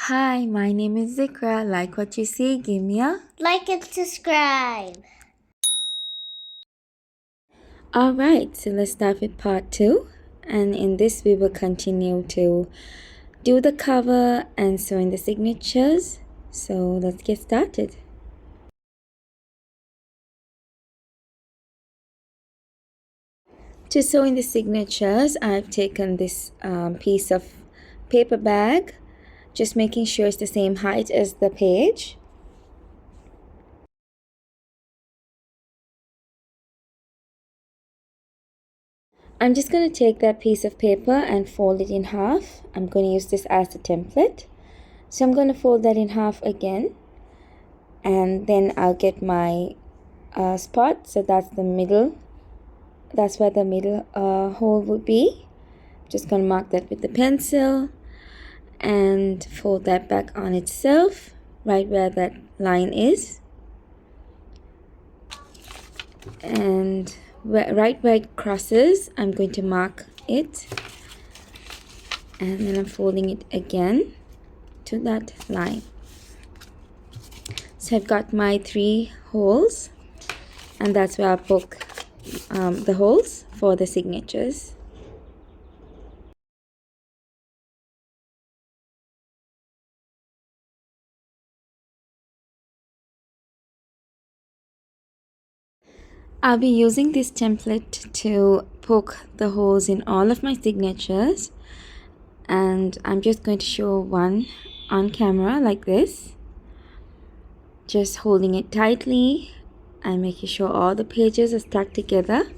Hi, my name is Zikra. Like what you see, give me a like and subscribe. Alright, so let's start with part 2. And in this, we will continue to do the cover and sew in the signatures. So let's get started. To sew in the signatures, I've taken this piece of paper bag, just making sure it's the same height as the page. I'm just going to take that piece of paper and fold it in half. I'm going to use this as a template. So I'm going to fold that in half again. And then I'll get my spot. So that's the middle. That's where the middle hole would be. Just going to mark that with the pencil. And fold that back on itself. Right where that line is. And right where it crosses, I'm going to mark it. And then I'm folding it again to that line. So I've got my 3 holes, and that's where I'll poke the holes for the signatures. I'll be using this template to poke the holes in all of my signatures, and I'm just going to show one on camera like this. Just holding it tightly and making sure all the pages are stuck together.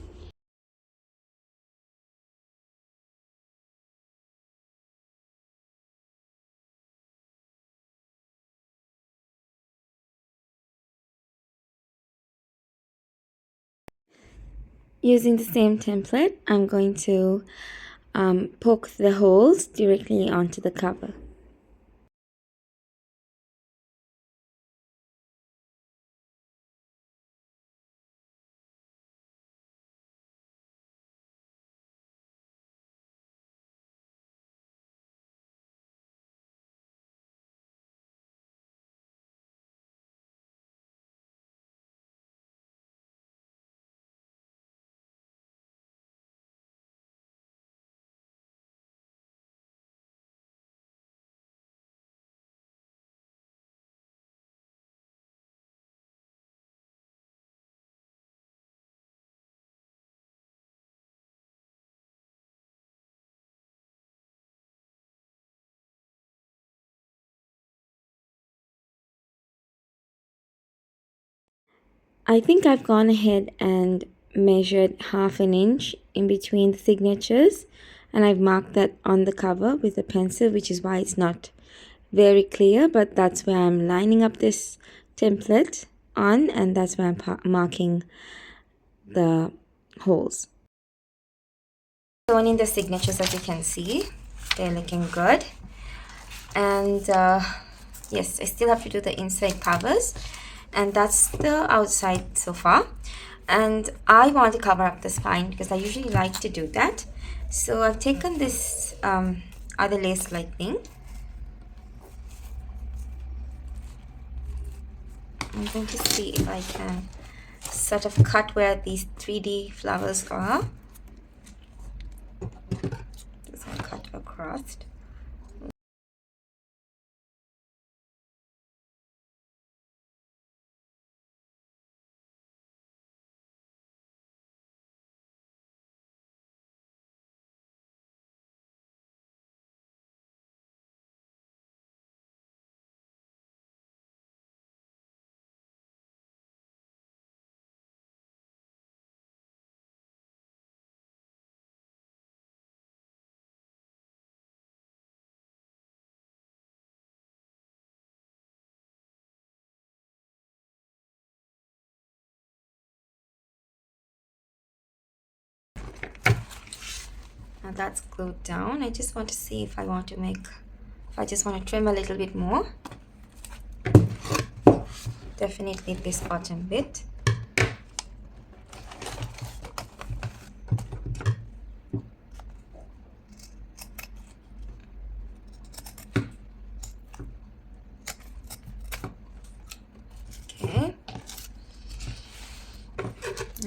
Using the same template, I'm going to poke the holes directly onto the cover. I think I've gone ahead and measured 1/2 inch in between the signatures, and I've marked that on the cover with a pencil, which is why it's not very clear, but that's where I'm lining up this template on, and that's where I'm marking the holes. Showing in the signatures, as you can see, they're looking good. And yes, I still have to do the inside covers, and that's the outside so far. And I want to cover up the spine because I usually like to do that. So I've taken this other lace like thing. I'm going to see if I can sort of cut where these 3D flowers are. Just want to cut across. Now that's glued down. I just want to see if I want to if I just want to trim a little bit more. Definitely this bottom bit.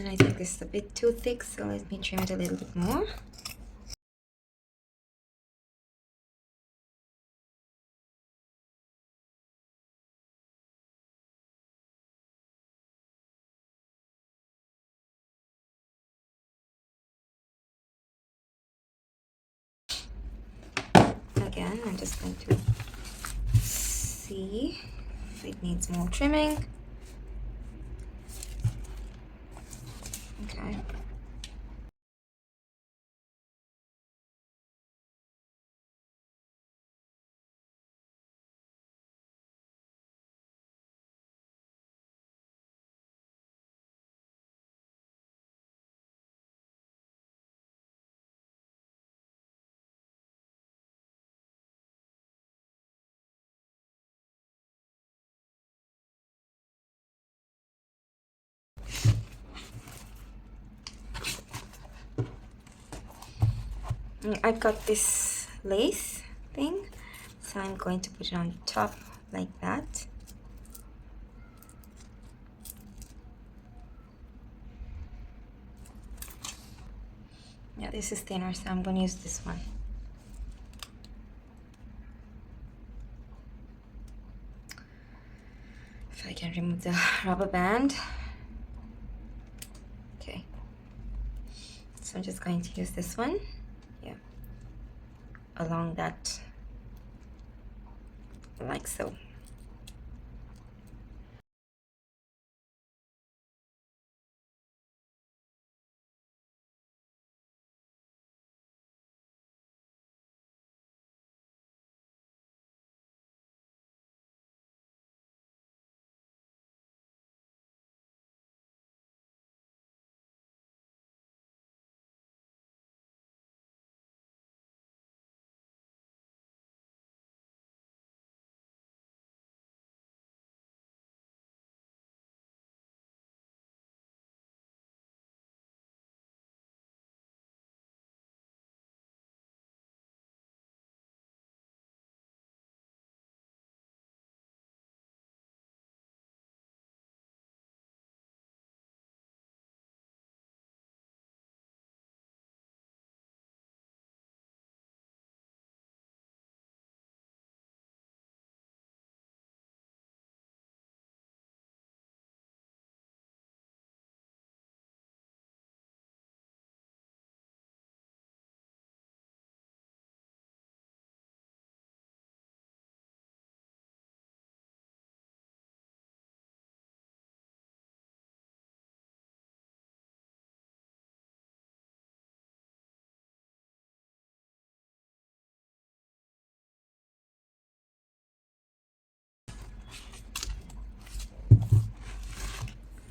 I think this is a bit too thick, so let me trim it a little bit more. Again, I'm just going to see if it needs more trimming. Okay. I've got this lace thing, so I'm going to put it on top like that. Yeah, this is thinner, so I'm going to use this one. If I can remove the rubber band. Okay. So I'm just going to use this one. Yeah. Along that, like so.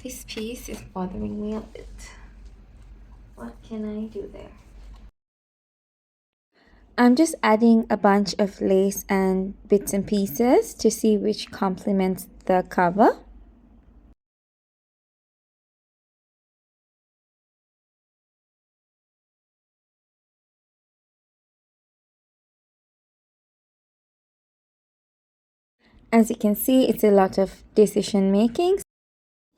This piece is bothering me a bit. What can I do there? I'm just adding a bunch of lace and bits and pieces to see which complements the cover. As you can see, it's a lot of decision making,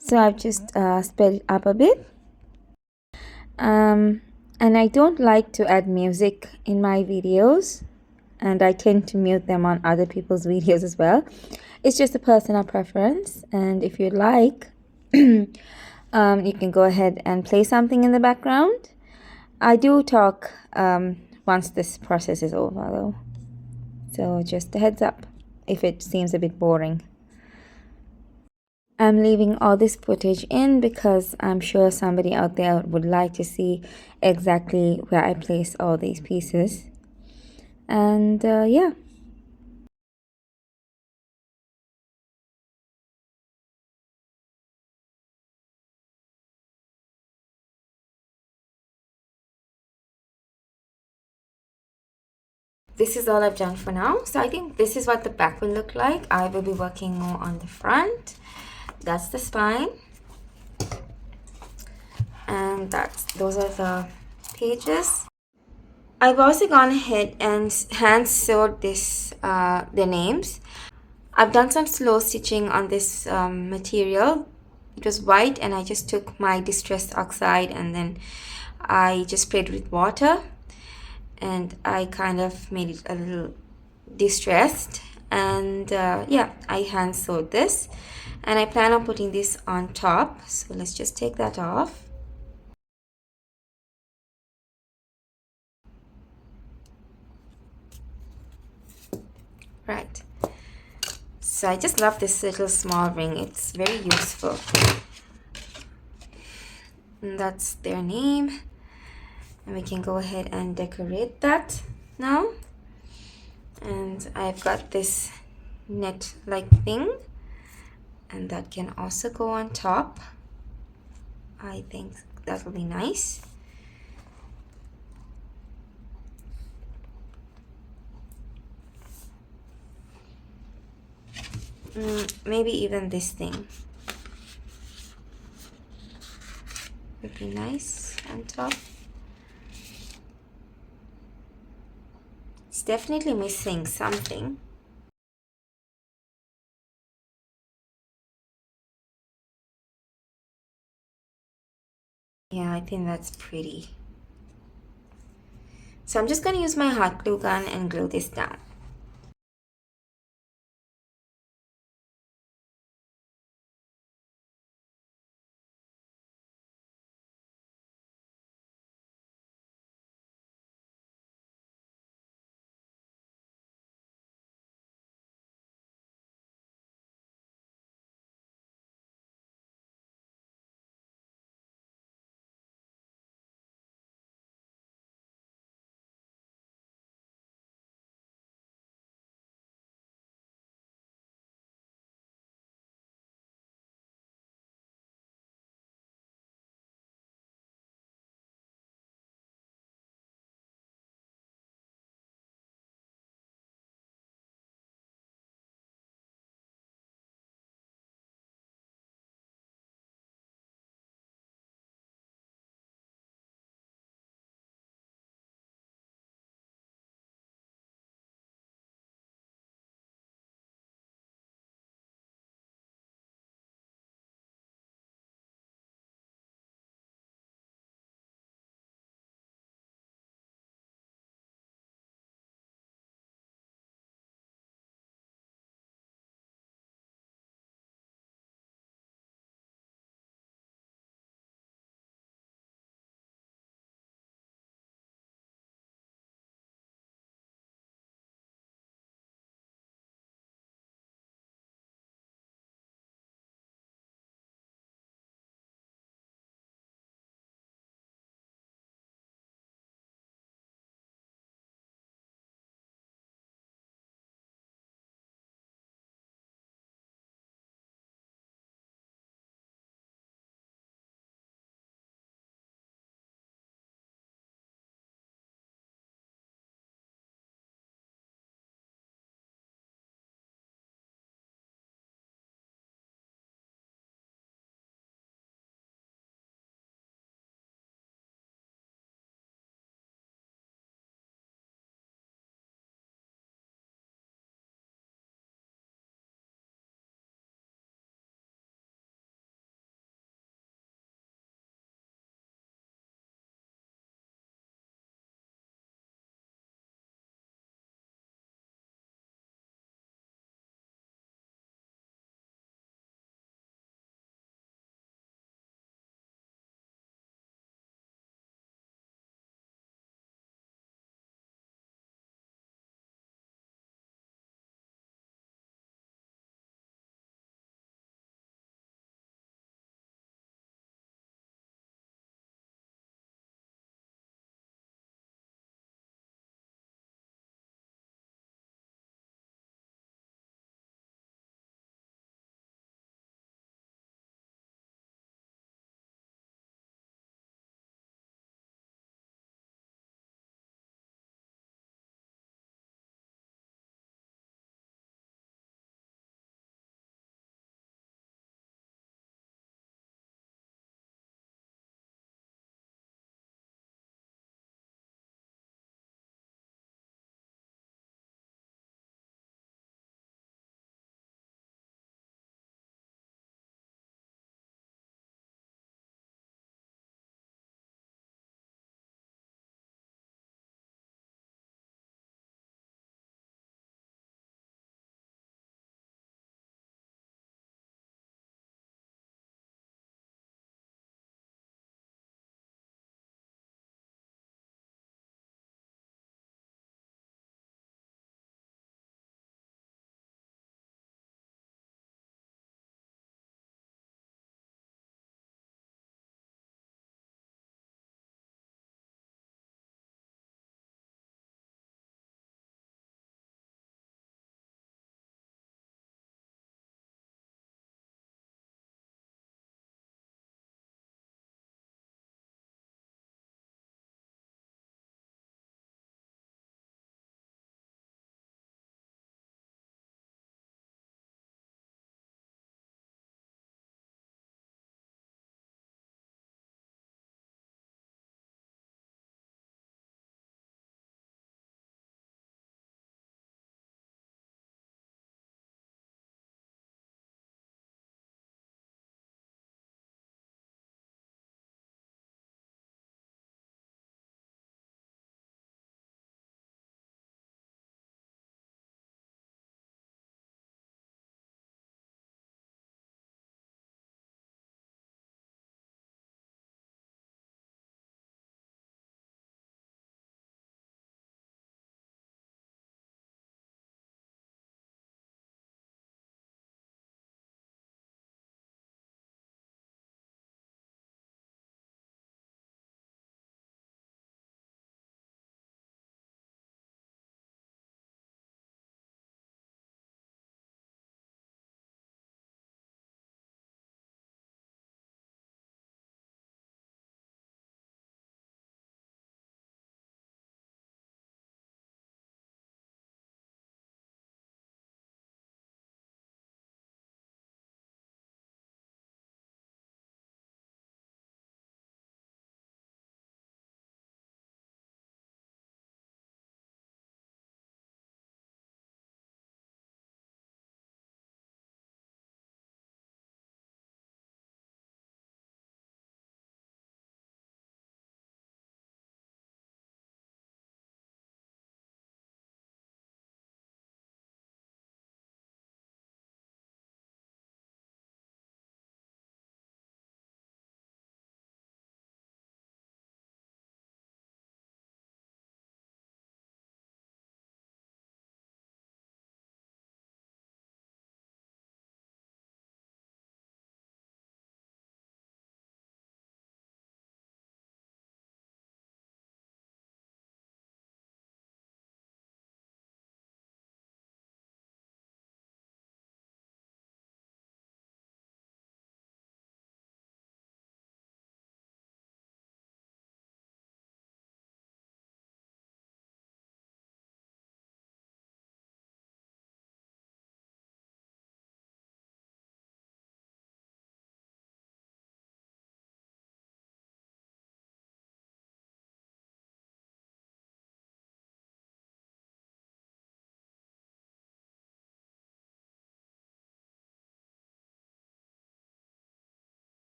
so I've just sped it up a bit. And I don't like to add music in my videos, and I tend to mute them on other people's videos as well. It's just a personal preference, and if you like, you can go ahead and play something in the background. I do talk once this process is over though, so just a heads up if it seems a bit boring. I'm leaving all this footage in because I'm sure somebody out there would like to see exactly where I place all these pieces. And yeah. This is all I've done for now. So I think this is what the back will look like. I will be working more on the front. That's the spine. And those are the pages. I've also gone ahead and hand sewed the names. I've done some slow stitching on this material It was white, and I just took my distress oxide and then I just sprayed with water, and I kind of made it a little distressed. And yeah, I hand sewed this, and I plan on putting this on top. So let's just take that off. Right. So I just love this little small ring. It's very useful. And that's their name. And we can go ahead and decorate that now. And I've got this net like thing, and that can also go on top. I think that will be nice. Maybe even this thing would be nice on top. It's definitely missing something. Yeah, I think that's pretty. So I'm just going to use my hot glue gun and glue this down.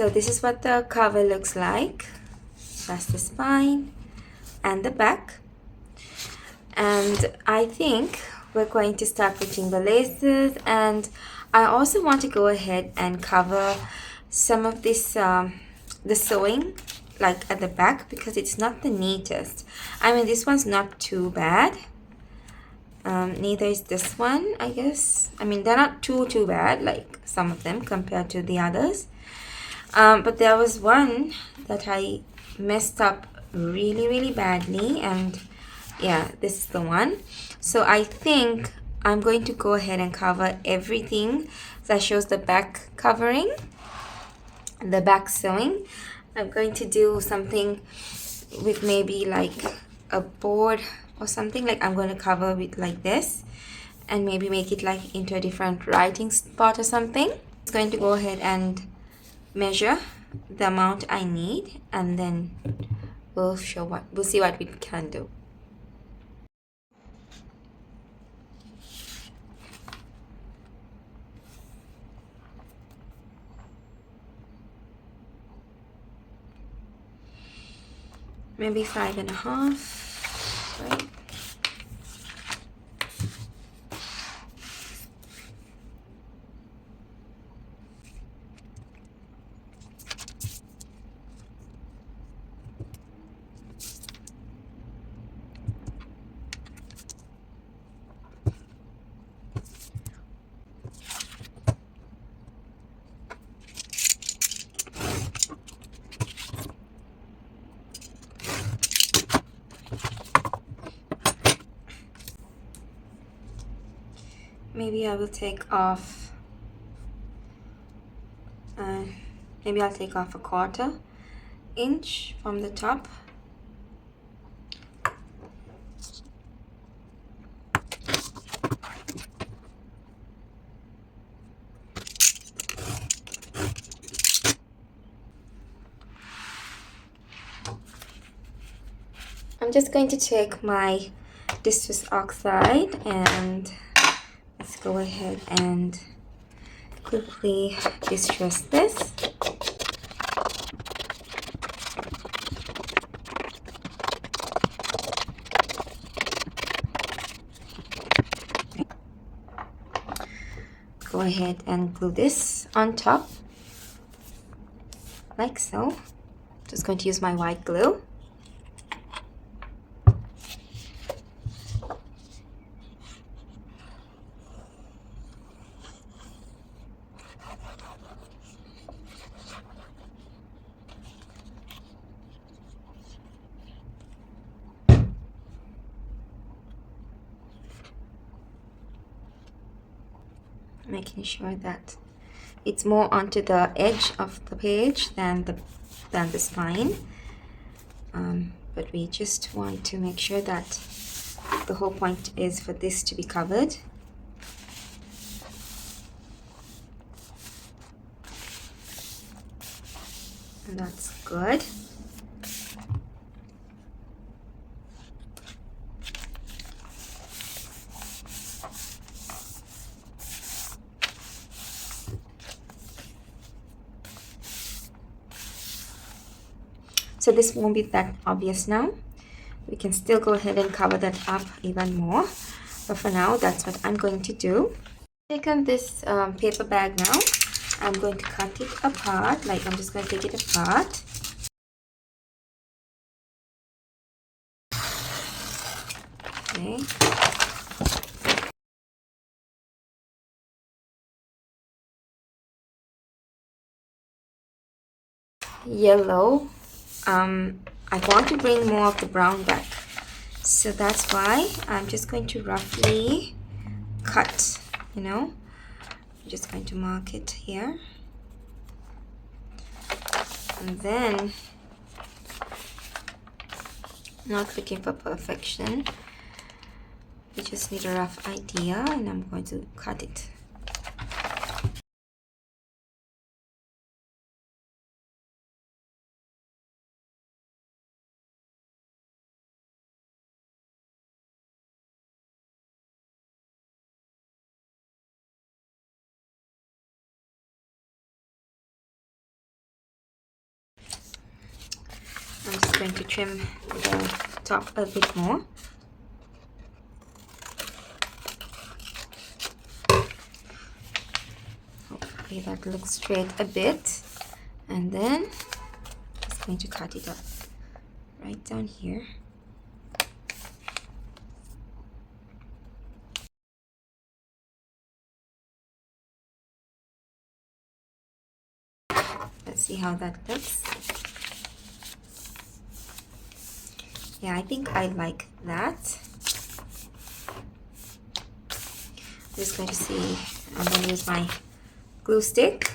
So this is what the cover looks like. That's the spine and the back. And I think we're going to start putting the laces, and I also want to go ahead and cover some of this the sewing like at the back, because it's not the neatest. I mean, this one's not too bad. Neither is this one, I guess. I mean, they're not too bad, like some of them compared to the others. But there was one that I messed up really badly, and yeah, this is the one. So I think I'm going to go ahead and cover everything that shows the back covering, the back sewing. I'm going to do something with maybe like a board or something. Like I'm going to cover with like this and maybe make it like into a different writing spot or something. It's going to go ahead and measure the amount I need, and then we'll see what we can do. Maybe 5.5, right? Maybe I will take off, maybe I'll take off a 1/4 inch from the top. I'm just going to take my distress oxide, and let's go ahead and quickly distress this. Go ahead and glue this on top like so. Just going to use my white glue. Making sure that it's more onto the edge of the page than the spine. But we just want to make sure that the whole point is for this to be covered. And that's good. So this won't be that obvious now. We can still go ahead and cover that up even more. But for now, that's what I'm going to do. Taken this paper bag now. I'm going to cut it apart. Like I'm just going to take it apart. Okay. Yellow. I want to bring more of the brown back. So that's why I'm just going to roughly cut, I'm just going to mark it here. And then, not looking for perfection. We just need a rough idea, and I'm going to cut it. I'm just going to trim the top a bit more. Hopefully that looks straight a bit. And then just going to cut it up right down here. Let's see how that looks. Yeah, I think I like that. I'm just going to see, I'm going to use my glue stick.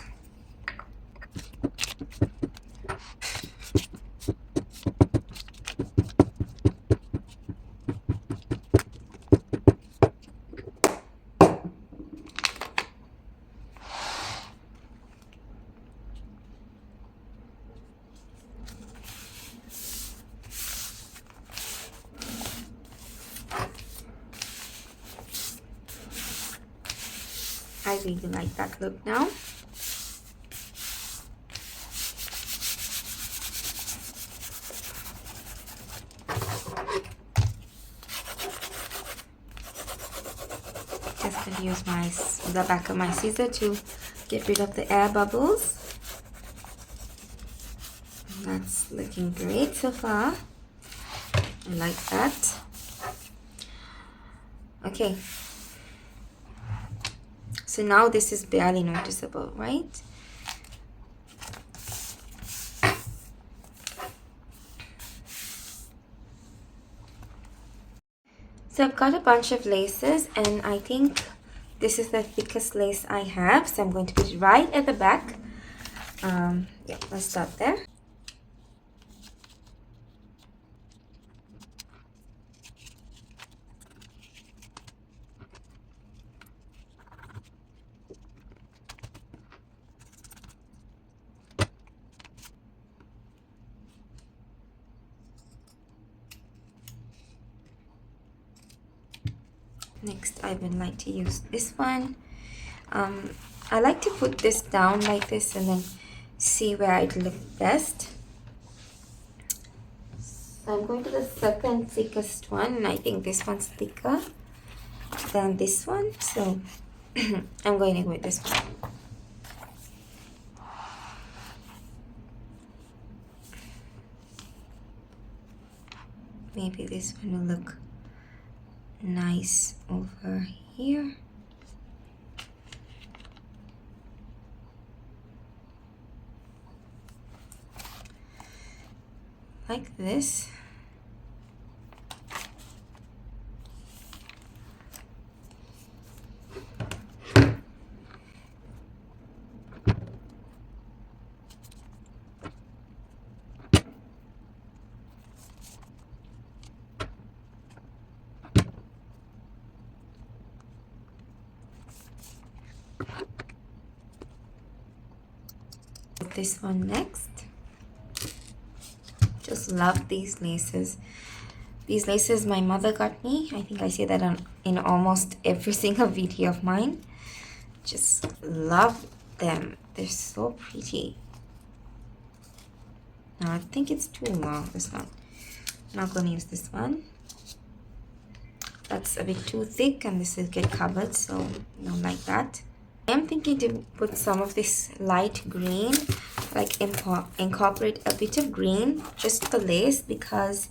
I really like that look now. Just going to use the back of my scissor to get rid of the air bubbles. That's looking great so far. I like that. Okay. So now this is barely noticeable, right? So I've got a bunch of laces, and I think this is the thickest lace I have. So I'm going to put it right at the back. Yeah, let's start there. Next, I would like to use this one. I like to put this down like this and then see where it looks best. So I'm going to the second thickest one, and I think this one's thicker than this one. So I'm going to go with this one. Maybe this one will look nice over here. Like this. This one next. Just love these laces. These laces my mother got me. I think I say that in almost every single video of mine. Just love them. They're so pretty. Now I think it's too long, this one. I'm not going to use this one. That's a bit too thick, and this will get covered, so I don't like that. I am thinking to put some of this light green, like incorporate a bit of green, just the lace, because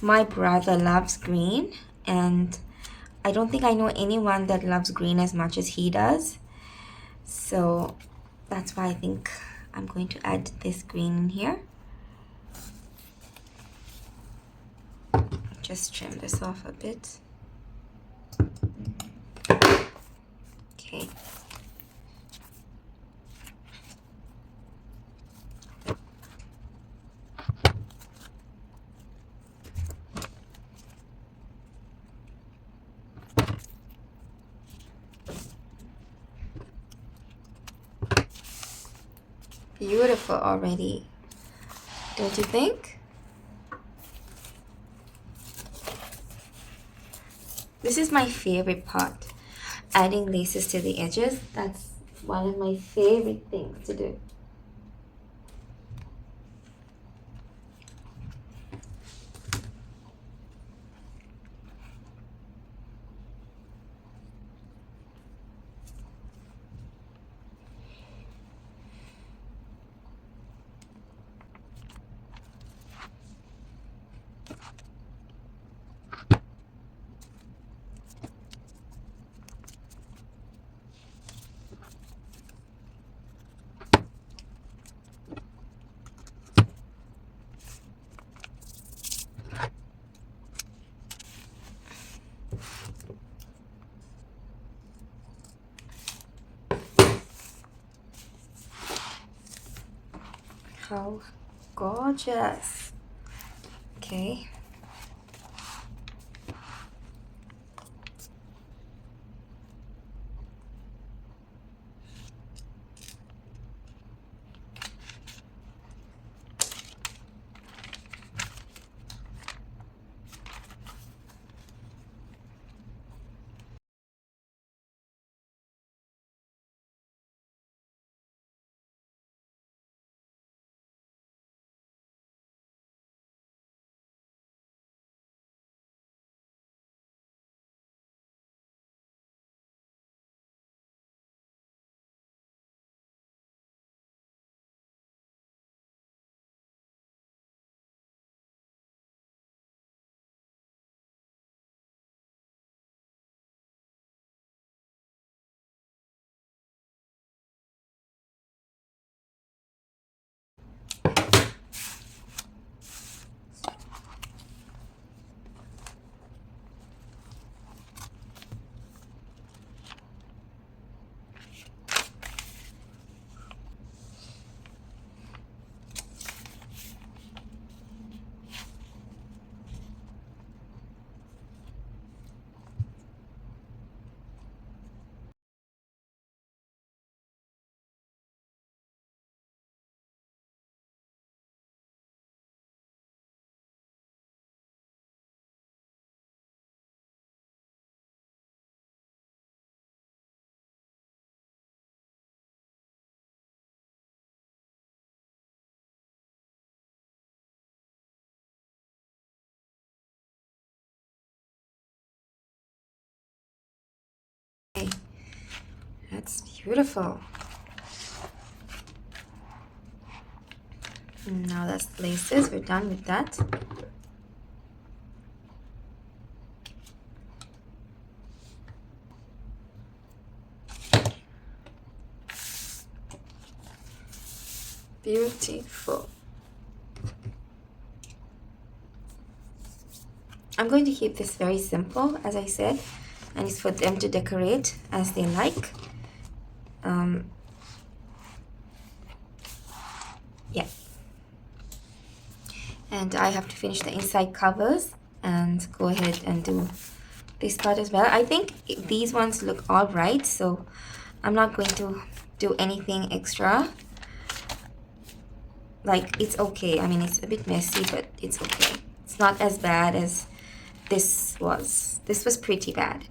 my brother loves green, and I don't think I know anyone that loves green as much as he does. So that's why I think I'm going to add this green in here. Just trim this off a bit. Okay. Beautiful already, don't you think? This is my favorite part, adding laces to the edges. That's one of my favorite things to do. How gorgeous. Okay. Okay. That's beautiful. Now that's the laces. We're done with that. Beautiful. I'm going to keep this very simple, as I said, and it's for them to decorate as they like. Yeah. And I have to finish the inside covers and go ahead and do this part as well. I think these ones look all right, so I'm not going to do anything extra. Like, it's okay. I mean, it's a bit messy, but it's okay. It's not as bad as this was. This was pretty bad.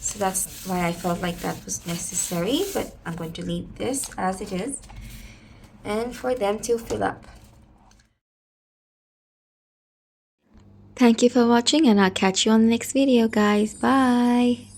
So that's why I felt like that was necessary, but I'm going to leave this as it is and for them to fill up. Thank you for watching, and I'll catch you on the next video, guys. Bye!